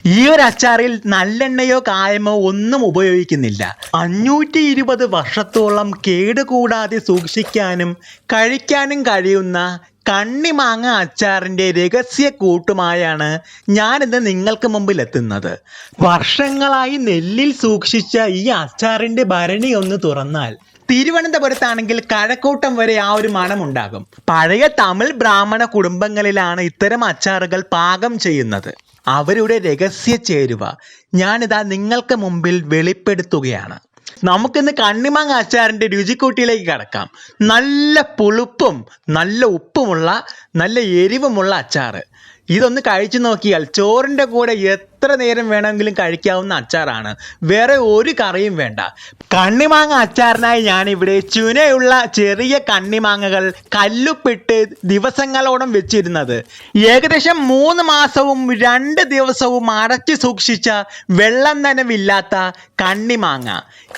ഈ ഒരു അച്ചാറിൽ നല്ലെണ്ണയോ കായമോ ഒന്നും ഉപയോഗിക്കുന്നില്ല. 520 വർഷത്തോളം കേടുകൂടാതെ സൂക്ഷിക്കാനും കഴിക്കാനും കഴിയുന്ന കണ്ണിമാങ്ങ അച്ചാറിൻ്റെ രഹസ്യ കൂട്ടുമായാണ് ഞാനിന്ന് നിങ്ങൾക്ക് മുമ്പിൽ എത്തുന്നത്. വർഷങ്ങളായി നെല്ലിൽ സൂക്ഷിച്ച ഈ അച്ചാറിൻ്റെ ഭരണി ഒന്ന് തുറന്നാൽ തിരുവനന്തപുരത്താണെങ്കിൽ കഴക്കൂട്ടം വരെ ആ ഒരു മണമുണ്ടാകും. പഴയ തമിഴ് ബ്രാഹ്മണ കുടുംബങ്ങളിലാണ് ഇത്തരം അച്ചാറുകൾ പാകം ചെയ്യുന്നത്. അവരുടെ രഹസ്യ ചേരുവ ഞാനിതാ നിങ്ങൾക്ക് മുമ്പിൽ വെളിപ്പെടുത്തുകയാണ്. നമുക്കിന്ന് കണ്ണിമാങ്ങ അച്ചാറിൻ്റെ രുചിക്കൂട്ടിയിലേക്ക് കടക്കാം. നല്ല പുളിപ്പും നല്ല ഉപ്പുമുള്ള നല്ല എരിവുമുള്ള അച്ചാറ്. ഇതൊന്ന് കഴിച്ചു നോക്കിയാൽ ചോറിൻ്റെ കൂടെ എത്ര നേരം വേണമെങ്കിലും കഴിക്കാവുന്ന അച്ചാറാണ്. വേറെ ഒരു കറിയും വേണ്ട. കണ്ണിമാങ്ങ അച്ചാറിനായി ഞാനിവിടെ ചുനയുള്ള ചെറിയ കണ്ണിമാങ്ങകൾ കല്ലുപ്പിട്ട് ദിവസങ്ങളോളം വെച്ചിരുന്നത്. ഏകദേശം 3 മാസവും 2 ദിവസവും അടച്ചു സൂക്ഷിച്ച വെള്ളം നനവില്ലാത്ത കണ്ണിമാങ്ങ.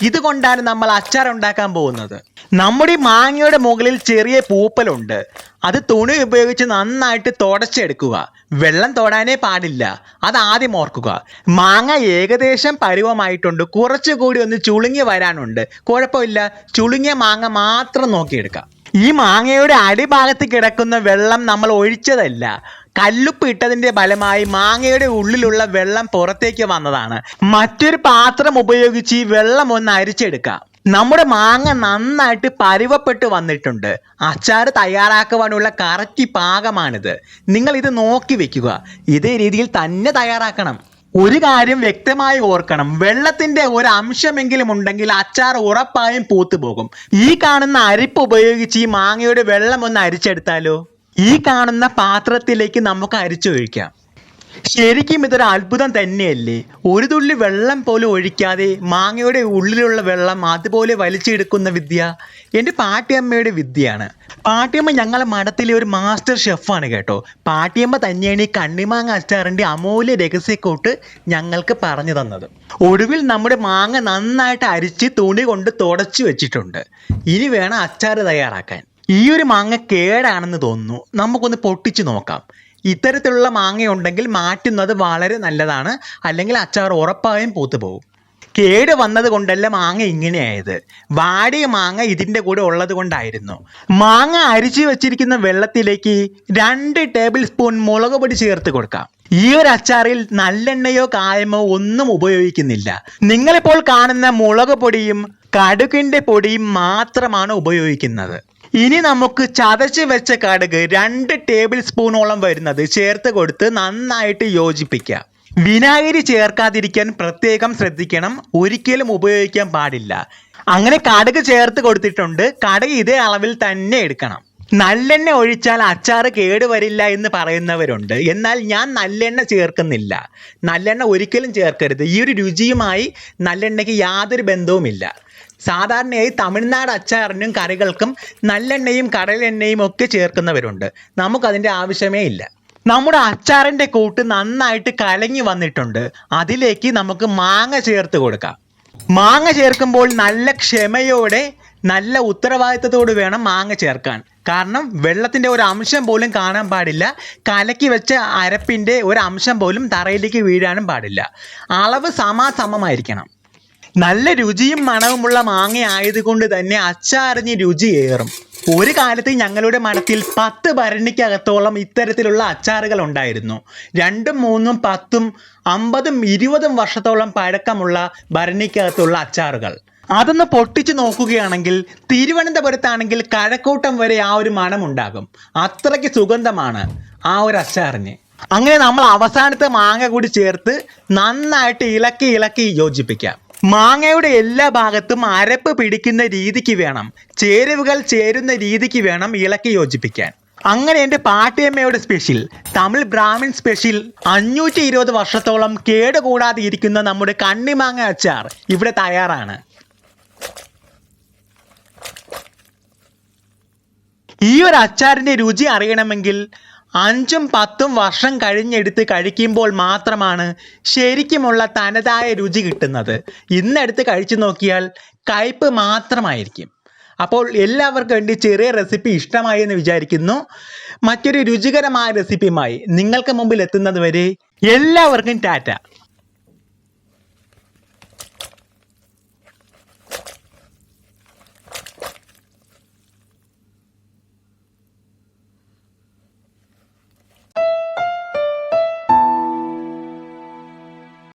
ഇതുകൊണ്ടാണ് നമ്മൾ അച്ചാർ ഉണ്ടാക്കാൻ പോകുന്നത്. നമ്മുടെ മാങ്ങയുടെ മുകളിൽ ചെറിയ പൂപ്പലുണ്ട്. അത് തുണി ഉപയോഗിച്ച് നന്നായിട്ട് തുടച്ചെടുക്കുക. വെള്ളം തൊടാനേ പാടില്ല. അത് ആദ്യം ഓർക്കുക. മാങ്ങ ഏകദേശം പരുവമായിട്ടുണ്ട്. കുറച്ചുകൂടി ഒന്ന് ചുളുങ്ങി വരാനുണ്ട്. കുഴപ്പമില്ല, ചുളുങ്ങിയ മാങ്ങ മാത്രം നോക്കിയെടുക്കാം. ഈ മാങ്ങയുടെ അടിഭാഗത്ത് കിടക്കുന്ന വെള്ളം നമ്മൾ ഒഴിച്ചതല്ല. കല്ലുപ്പ് ഇട്ടതിൻ്റെ ഫലമായി മാങ്ങയുടെ ഉള്ളിലുള്ള വെള്ളം പുറത്തേക്ക് വന്നതാണ്. മറ്റൊരു പാത്രം ഉപയോഗിച്ച് ഈ വെള്ളം ഒന്ന് അരിച്ചെടുക്കാം. നമ്മുടെ മാങ്ങ നന്നായിട്ട് പരുവപ്പെട്ട് വന്നിട്ടുണ്ട്. അച്ചാർ തയ്യാറാക്കുവാനുള്ള കറക്റ്റ് പാകമാണിത്. നിങ്ങൾ ഇത് നോക്കി വെക്കുക. ഇതേ രീതിയിൽ തന്നെ തയ്യാറാക്കണം. ഒരു കാര്യം വ്യക്തമായി ഓർക്കണം, വെള്ളത്തിന്റെ ഒരു അംശമെങ്കിലും ഉണ്ടെങ്കിൽ അച്ചാർ ഉറപ്പായും പൂത്തുപോകും. ഈ കാണുന്ന അരിപ്പ് ഉപയോഗിച്ച് ഈ മാങ്ങയുടെ വെള്ളം ഒന്ന് അരിച്ചെടുത്താലോ? ഈ കാണുന്ന പാത്രത്തിലേക്ക് നമുക്ക് അരിച്ചൊഴിക്കാം. ശരിക്കും ഇതൊരു അത്ഭുതം തന്നെയല്ലേ? ഒരു തുള്ളി വെള്ളം പോലും ഒഴിക്കാതെ മാങ്ങയുടെ ഉള്ളിലുള്ള വെള്ളം അതുപോലെ വലിച്ചെടുക്കുന്ന വിദ്യ എൻ്റെ പാട്ടിയമ്മയുടെ വിദ്യയാണ്. പാട്ടിയമ്മ ഞങ്ങളെ മഠത്തിലെ ഒരു മാസ്റ്റർ ഷെഫാണ് കേട്ടോ. പാട്ടിയമ്മ തന്നെയാണ് ഈ കണ്ണിമാങ്ങ അച്ചാറിൻ്റെ അമൂല്യ രഹസ്യക്കൂട്ട് ഞങ്ങൾക്ക് പറഞ്ഞു തന്നത്. ഒടുവിൽ നമ്മുടെ മാങ്ങ നന്നായിട്ട് അരിച്ച് തുണി കൊണ്ട് തുടച്ചു വെച്ചിട്ടുണ്ട്. ഇനി വേണം അച്ചാർ തയ്യാറാക്കാൻ. ഈ ഒരു മാങ്ങ കേടാണെന്ന് തോന്നുന്നു. നമുക്കൊന്ന് പൊട്ടിച്ചു നോക്കാം. ഇത്തരത്തിലുള്ള മാങ്ങയുണ്ടെങ്കിൽ മാറ്റുന്നത് വളരെ നല്ലതാണ്. അല്ലെങ്കിൽ അച്ചാർ ഉറപ്പായും പൂത്തുപോകും. കേട് വന്നത് കൊണ്ടല്ല മാങ്ങ ഇങ്ങനെയായത്. വാടിയ മാങ്ങ ഇതിൻ്റെ കൂടെ ഉള്ളത് കൊണ്ടായിരുന്നു. മാങ്ങ അരിച്ചു വെച്ചിരിക്കുന്ന വെള്ളത്തിലേക്ക് 2 ടേബിൾ സ്പൂൺ മുളക് പൊടി ചേർത്ത് കൊടുക്കാം. ഈ ഒരു അച്ചാറിൽ നല്ലെണ്ണയോ കായമോ ഒന്നും ഉപയോഗിക്കുന്നില്ല. നിങ്ങളിപ്പോൾ കാണുന്ന മുളക് പൊടിയും കടുകിൻ്റെ പൊടിയും മാത്രമാണ് ഉപയോഗിക്കുന്നത്. ഇനി നമുക്ക് ചതച്ച് വെച്ച കടുക് 2 ടേബിൾ സ്പൂണോളം വരുന്നത് ചേർത്ത് കൊടുത്ത് നന്നായിട്ട് യോജിപ്പിക്കാം. വിനാഗിരി ചേർക്കാതിരിക്കാൻ പ്രത്യേകം ശ്രദ്ധിക്കണം. ഒരിക്കലും ഉപയോഗിക്കാൻ പാടില്ല. അങ്ങനെ കടുക് ചേർത്ത് കൊടുത്തിട്ടുണ്ട്. കടുക് ഇതേ അളവിൽ തന്നെ എടുക്കണം. നല്ലെണ്ണ ഒഴിച്ചാൽ അച്ചാർ കേടുവരില്ല എന്ന് പറയുന്നവരുണ്ട്. എന്നാൽ ഞാൻ നല്ലെണ്ണ ചേർക്കുന്നില്ല. നല്ലെണ്ണ ഒരിക്കലും ചേർക്കരുത്. ഈ ഒരു രുചിയുമായി നല്ലെണ്ണയ്ക്ക് യാതൊരു ബന്ധവുമില്ല. സാധാരണയായി തമിഴ്നാട് അച്ചാറിനും കറികൾക്കും നല്ലെണ്ണയും കടലെണ്ണയും ഒക്കെ ചേർക്കുന്നവരുണ്ട്. നമുക്കതിൻ്റെ ആവശ്യമേ ഇല്ല. നമ്മുടെ അച്ചാറിൻ്റെ കൂട്ട് നന്നായിട്ട് കലങ്ങി വന്നിട്ടുണ്ട്. അതിലേക്ക് നമുക്ക് മാങ്ങ ചേർത്ത് കൊടുക്കാം. മാങ്ങ ചേർക്കുമ്പോൾ നല്ല ക്ഷമയോടെ നല്ല ഉത്തരവാദിത്തത്തോട് വേണം മാങ്ങ ചേർക്കാൻ. കാരണം വെള്ളത്തിൻ്റെ ഒരു അംശം പോലും കാണാൻ പാടില്ല. കലക്കി വെച്ച അരപ്പിൻ്റെ ഒരു അംശം പോലും തറയിലേക്ക് വീഴാനും പാടില്ല. അളവ് സമാസമമായിരിക്കണം. നല്ല രുചിയും മണവുമുള്ള മാങ്ങ ആയതുകൊണ്ട് തന്നെ അച്ചാറിന് രുചിയേറും. ഒരു കാലത്ത് ഞങ്ങളുടെ മഠത്തിൽ 10 ഭരണിക്കകത്തോളം ഇത്തരത്തിലുള്ള അച്ചാറുകൾ ഉണ്ടായിരുന്നു. 2, 3, 10, 50, 20 വർഷത്തോളം പഴക്കമുള്ള ഭരണിക്കകത്തുള്ള അച്ചാറുകൾ. അതൊന്ന് പൊട്ടിച്ചു നോക്കുകയാണെങ്കിൽ തിരുവനന്തപുരത്താണെങ്കിൽ കഴക്കൂട്ടം വരെ ആ ഒരു മണമുണ്ടാകും. അത്രയ്ക്ക് സുഗന്ധമാണ് ആ ഒരു അച്ചാറിന്. അങ്ങനെ നമ്മൾ അവസാനത്തെ മാങ്ങ കൂടി ചേർത്ത് നന്നായിട്ട് ഇളക്കി യോജിപ്പിക്കാം. മാങ്ങയുടെ എല്ലാ ഭാഗത്തും അരപ്പ് പിടിക്കുന്ന രീതിക്ക് വേണം, ചേരുവകൾ ചേരുന്ന രീതിക്ക് വേണം ഇളക്കി യോജിപ്പിക്കാൻ. അങ്ങനെ എൻ്റെ പാട്ടിയമ്മയുടെ സ്പെഷ്യൽ തമിഴ് ബ്രാഹ്മിൺ സ്പെഷ്യൽ 520 വർഷത്തോളം കേടുകൂടാതെ ഇരിക്കുന്ന നമ്മുടെ കണ്ണിമാങ്ങ അച്ചാർ ഇവിടെ തയ്യാറാണ്. ഈ ഒരു അച്ചാറിൻ്റെ രുചി അറിയണമെങ്കിൽ 5ഉം 10ഉം വർഷം കഴിഞ്ഞെടുത്ത് കഴിക്കുമ്പോൾ മാത്രമാണ് ശരിക്കുമുള്ള തനതായ രുചി കിട്ടുന്നത്. ഇന്നെടുത്ത് കഴിച്ചു നോക്കിയാൽ കയ്പ്പ് മാത്രമായിരിക്കും. അപ്പോൾ എല്ലാവർക്കും വേണ്ടി ചെറിയ റെസിപ്പി ഇഷ്ടമായി എന്ന് വിചാരിക്കുന്നു. മറ്റൊരു രുചികരമായ റെസിപ്പിയുമായി നിങ്ങൾക്ക് മുമ്പിൽ എത്തുന്നത് വരെ എല്ലാവർക്കും ടാറ്റ.